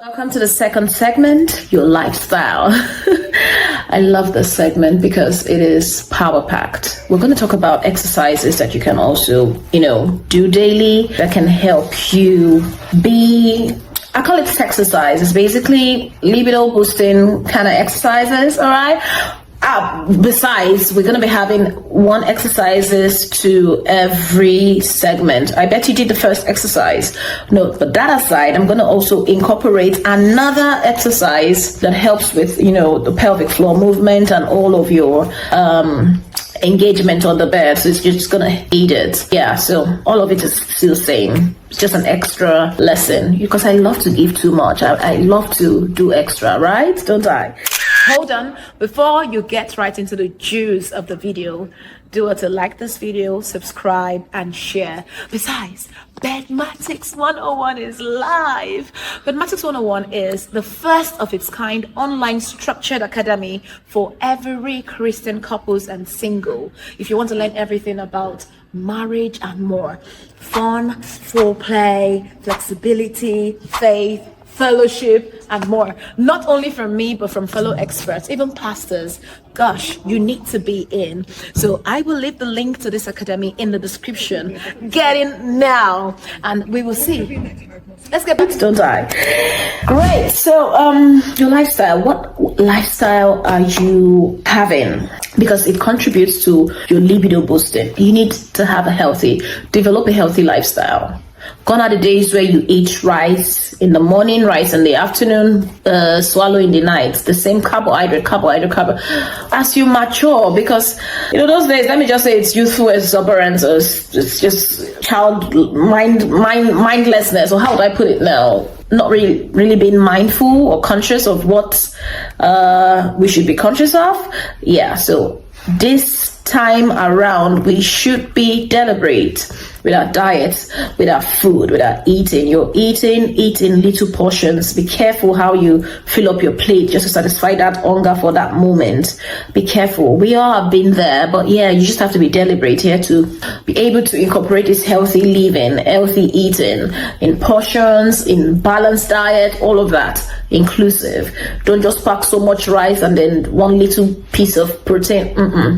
Welcome to the second segment, your lifestyle. I love this segment because it is power packed. We're going to talk about exercises that you can also, do daily that can help you be, I call it exercise. It's basically libido boosting kind of exercises, all right? Besides, we're going to be having one exercises to every segment. I bet you did the first exercise. No, but that aside, I'm going to also incorporate another exercise that helps with, the pelvic floor movement and all of your engagement on the bed. So it's just going to aid it. Yeah, so all of it is still the same. It's just an extra lesson because I love to give too much. I love to do extra, right? Don't I? Hold on, before you get right into the juice of the video, do want to like this video, subscribe, and share. Besides, Bedmatics 101 is live. Bedmatics 101 is the first of its kind online structured academy for every Christian couples and single. If you want to learn everything about marriage and more, fun, foreplay, flexibility, faith, fellowship, and more. Not only from me, but from fellow experts, even pastors. Gosh, you need to be in. So I will leave the link to this academy in the description. Get in now, and we will see. Let's get back to Don't Die. Great. So, your lifestyle. What lifestyle are you having? Because it contributes to your libido boosting. You need to develop a healthy lifestyle. Gone are the days where you eat rice in the morning, rice in the afternoon, swallow in the night, the same carbohydrate. As you mature, because those days, let me just say, it's youthful exuberance, or it's just child mindlessness, or how would I put it now? Not really being mindful or conscious of what we should be conscious of. Yeah, so this time around, we should be deliberate with our diets, with our food, with our eating. You're eating little portions. Be careful how you fill up your plate just to satisfy that hunger for that moment. Be careful. We all have been there, but yeah, you just have to be deliberate here to be able to incorporate this healthy living, healthy eating in portions, in balanced diet, all of that inclusive. Don't just pack so much rice and then one little piece of protein.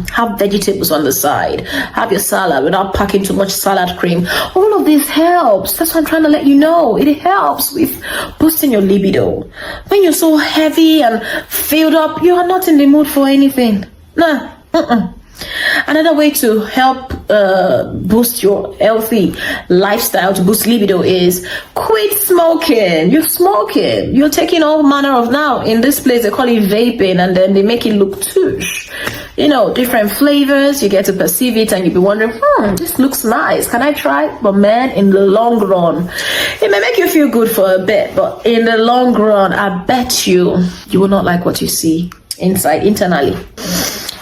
Have vegetables on the side. Have your salad without packing too much salad cream. All of this helps. That's what I'm trying to let you know. It helps with boosting your libido. When you're so heavy and filled up, you are not in the mood for anything. Another way to help boost your healthy lifestyle, to boost libido, is quit smoking. You're smoking. You're taking all manner of, now in this place they call it vaping, and then they make it look tush. Different flavors. You get to perceive it and you'll be wondering, this looks nice. Can I try? But man, in the long run, it may make you feel good for a bit, but in the long run, I bet you will not like what you see internally.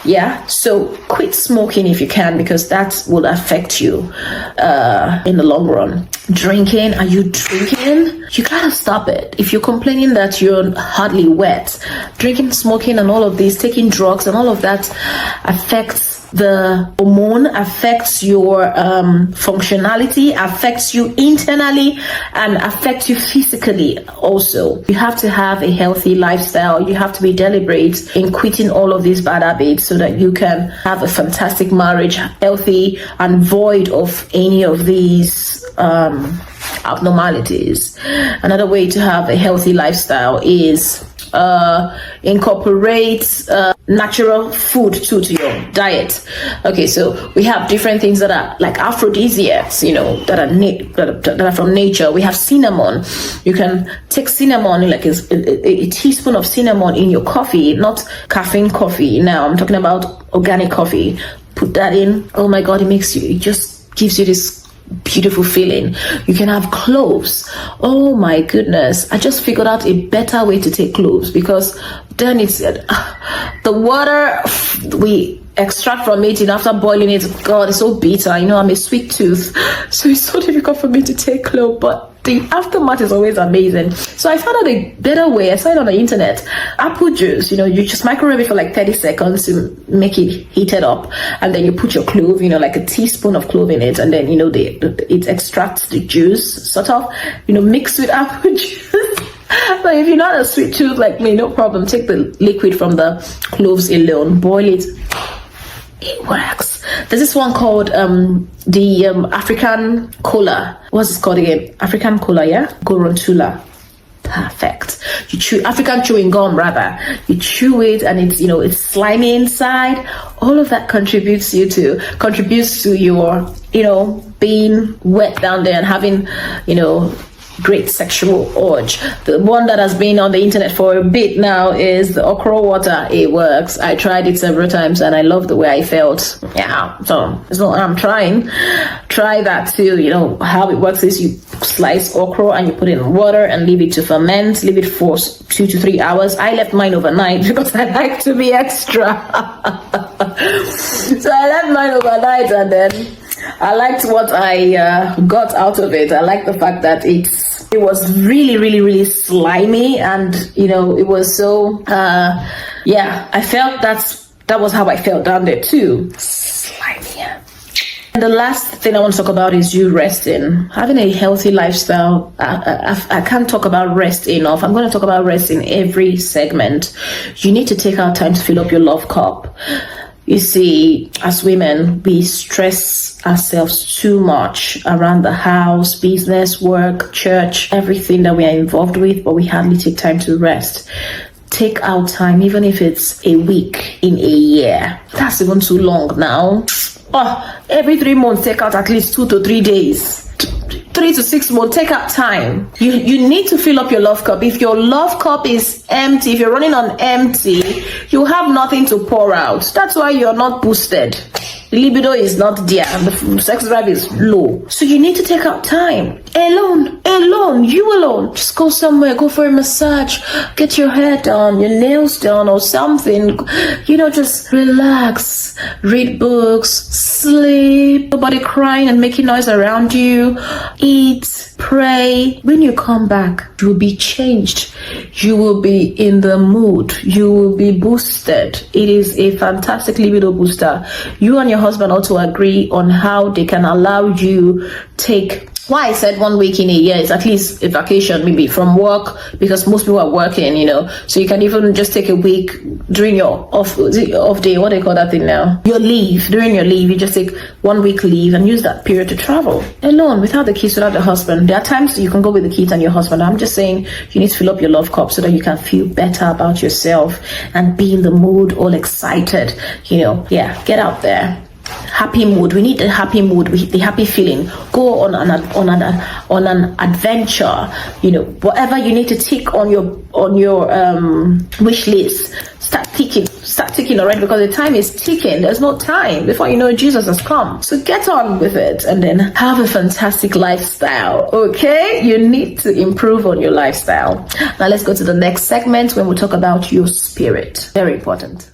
Yeah, so quit smoking if you can, because that will affect you in the long run. Drinking, are you drinking? You gotta stop it. If you're complaining that you're hardly wet, drinking, smoking, and all of these, taking drugs and all of that affects the hormone, affects your functionality, affects you internally, and affects you physically also. You have to have a healthy lifestyle. You have to be deliberate in quitting all of these bad habits so that you can have a fantastic marriage, healthy and void of any of these abnormalities. Another way to have a healthy lifestyle is incorporate natural food to your diet. Okay, so we have different things that are like aphrodisiacs, that are from nature. We have cinnamon. You can take cinnamon, like a teaspoon of cinnamon in your coffee, not caffeine coffee. Now I'm talking about organic coffee. Put that in. Oh my God, it just gives you this beautiful feeling. You can have cloves. Oh my goodness, I just figured out a better way to take cloves, because then it's the water we extract from it, and after boiling it, God, it's so bitter. I'm a sweet tooth, so it's so difficult for me to take clove, but the aftermath is always amazing. So I found out a better way. I saw it on the internet. Apple juice, you just microwave it for like 30 seconds to make it heated up, and then you put your clove, like a teaspoon of clove in it, and then it extracts the juice, sort of, mixed with apple juice. But if you're not a sweet tooth like me, no problem. Take the liquid from the cloves alone, boil it. It works. There's this one called the African cola. What's it called again? African cola, yeah? Gorontula. Perfect. You chew African chewing gum rather. You chew it and it's it's slimy inside. All of that contributes to your being wet down there and having great sexual urge. The one that has been on the internet for a bit now is the okra water. It works. I tried it several times and I love the way I felt. Yeah, so it's not I'm trying. Try that too. How it works is you slice okra and you put it in water and leave it to ferment. Leave it for 2 to 3 hours. I left mine overnight because I like to be extra. So I left mine overnight and then I liked what I got out of it. I like the fact that it was really, really, really slimy, and it was so I felt that was how I felt down there too. Slimy. And the last thing I want to talk about is you resting. Having a healthy lifestyle. I can't talk about rest enough. I'm going to talk about rest in every segment. You need to take out time to fill up your love cup. You see, as women, we stress ourselves too much around the house, business, work, church, everything that we are involved with, but we hardly take time to rest. Take out time, even if it's a week in a year. That's even too long now. Every 3 months, take out at least 2 to 3 days. 3 to 6 months, take out time. You need to fill up your love cup. If your love cup is empty, if you're running on empty, you have nothing to pour out. That's why you're not boosted. Libido is not there and the sex drive is low. So you need to take out time. Alone, you alone. Just go somewhere, go for a massage, get your hair done, your nails done or something. Just relax, read books, sleep, nobody crying and making noise around you, eat, pray. When you come back, you will be changed. You will be in the mood. You will be boosted. It is a fantastic libido booster. You and your husband ought to agree on how they can allow you take. Why I said 1 week in a year is at least a vacation, maybe from work, because most people are working, so you can even just take a week during your off day. What do you call that thing now? Your leave. During your leave, you just take 1 week leave and use that period to travel alone, without the kids, without the husband. There are times you can go with the kids and your husband. I'm just saying you need to fill up your love cup so that you can feel better about yourself and be in the mood, all excited. Get out there. Happy mood. We need a happy mood, the happy feeling. Go on an adventure. Whatever you need to tick on your wish list. Start ticking already, because the time is ticking. There's no time before Jesus has come. So get on with it and then have a fantastic lifestyle. Okay, you need to improve on your lifestyle. Now let's go to the next segment when we talk about your spirit. Very important.